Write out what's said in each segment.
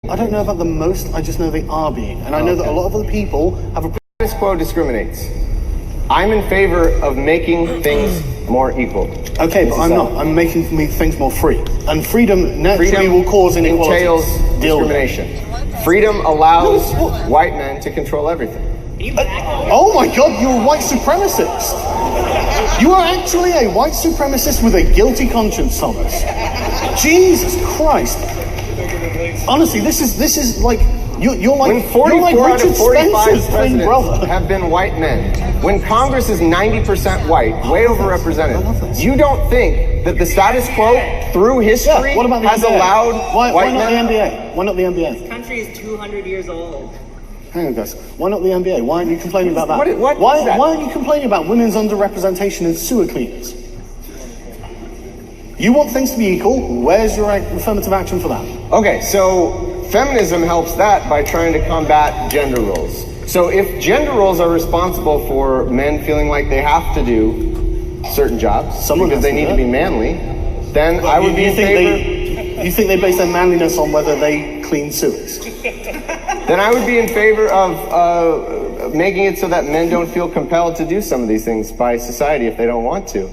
I don't know about the most, I just know they are being. And I know that a lot of other people have a... Status quo discriminates. I'm in favor of making things more equal. Okay, but I'm not. I'm making things more free. And freedom naturally will cause inequality. Entails discrimination. Freedom allows white men to control everything. Oh my God, you're a white supremacist. You are actually a white supremacist with a guilty conscience, Thomas. Jesus Christ. Honestly, this is like... You're like, when 44 you're like out of 45 presidents brother. have been white men, when Congress is 90% white, way overrepresented, you don't think that the status quo through history has allowed white men? Why not the NBA? This country is 200 years old. Hang on, guys. Why not the NBA? Why aren't you complaining about that? Why aren't you complaining about women's underrepresentation in sewer cleaners? You want things to be equal. Where's your affirmative action for that? Okay, so feminism helps that by trying to combat gender roles. So if gender roles are responsible for men feeling like they have to do certain jobs because they need to be manly, then I would be in favor... You think they base their manliness on whether they clean sewers? Then I would be in favor of making it so that men don't feel compelled to do some of these things by society if they don't want to.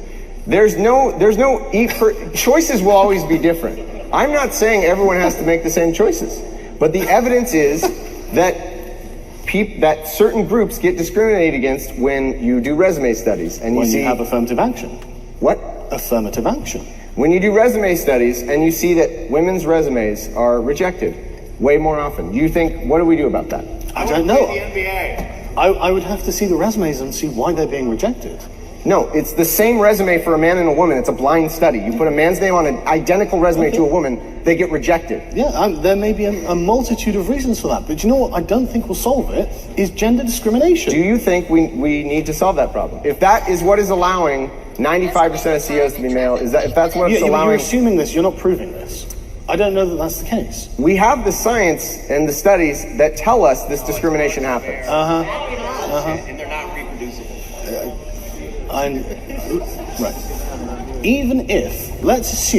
Choices will always be different. I'm not saying everyone has to make the same choices, but the evidence is that that certain groups get discriminated against when you do resume studies and you have affirmative action. What? Affirmative action. When you do resume studies and you see that women's resumes are rejected way more often, what do we do about that? I don't know. The NBA. I would have to see the resumes and see why they're being rejected. No, it's the same resume for a man and a woman. It's a blind study. You put a man's name on an identical resume to a woman, they get rejected. Yeah, there may be a multitude of reasons for that. But you know what I don't think will solve it is gender discrimination. Do you think we need to solve that problem? If that is what is allowing 95% of CEOs to be male, if that's what's allowing... You're assuming this, you're not proving this. I don't know that that's the case. We have the science and the studies that tell us this discrimination happens. And they're not reproducible. Right. Even if, let's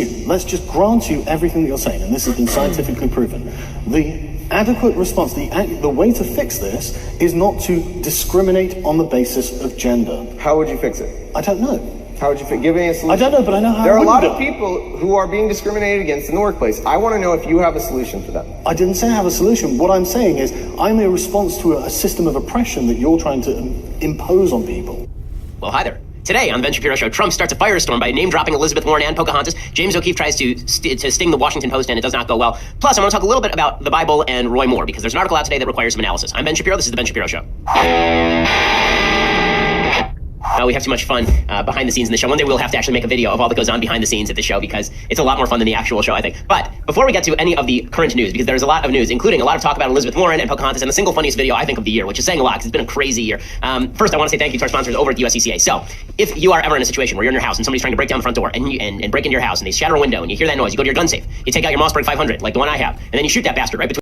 just grant you everything that you're saying, and this has been scientifically proven, the adequate response, the way to fix this is not to discriminate on the basis of gender. How would you fix it? I don't know. How would you give me a solution? I don't know, but I know how. There are a lot of people who are being discriminated against in the workplace. I want to know if you have a solution for that. I didn't say I have a solution. What I'm saying is I'm a response to a system of oppression that you're trying to impose on people. Well, hi there. Today on the Ben Shapiro Show, Trump starts a firestorm by name-dropping Elizabeth Warren and Pocahontas. James O'Keefe tries to sting the Washington Post, and it does not go well. Plus, I want to talk a little bit about the Bible and Roy Moore, because there's an article out today that requires some analysis. I'm Ben Shapiro. This is the Ben Shapiro Show. We have too much fun behind the scenes in the show. One day we'll have to actually make a video of all that goes on behind the scenes at the show, because it's a lot more fun than the actual show, I think. But before we get to any of the current news, because there's a lot of news, including a lot of talk about Elizabeth Warren and Pocahontas, and the single funniest video, I think, of the year, which is saying a lot, because it's been a crazy year. First, I want to say thank you to our sponsors over at the USCCA. So, if you are ever in a situation where you're in your house and somebody's trying to break down the front door and break into your house, and they shatter a window, and you hear that noise, you go to your gun safe, you take out your Mossberg 500, like the one I have, and then you shoot that bastard right between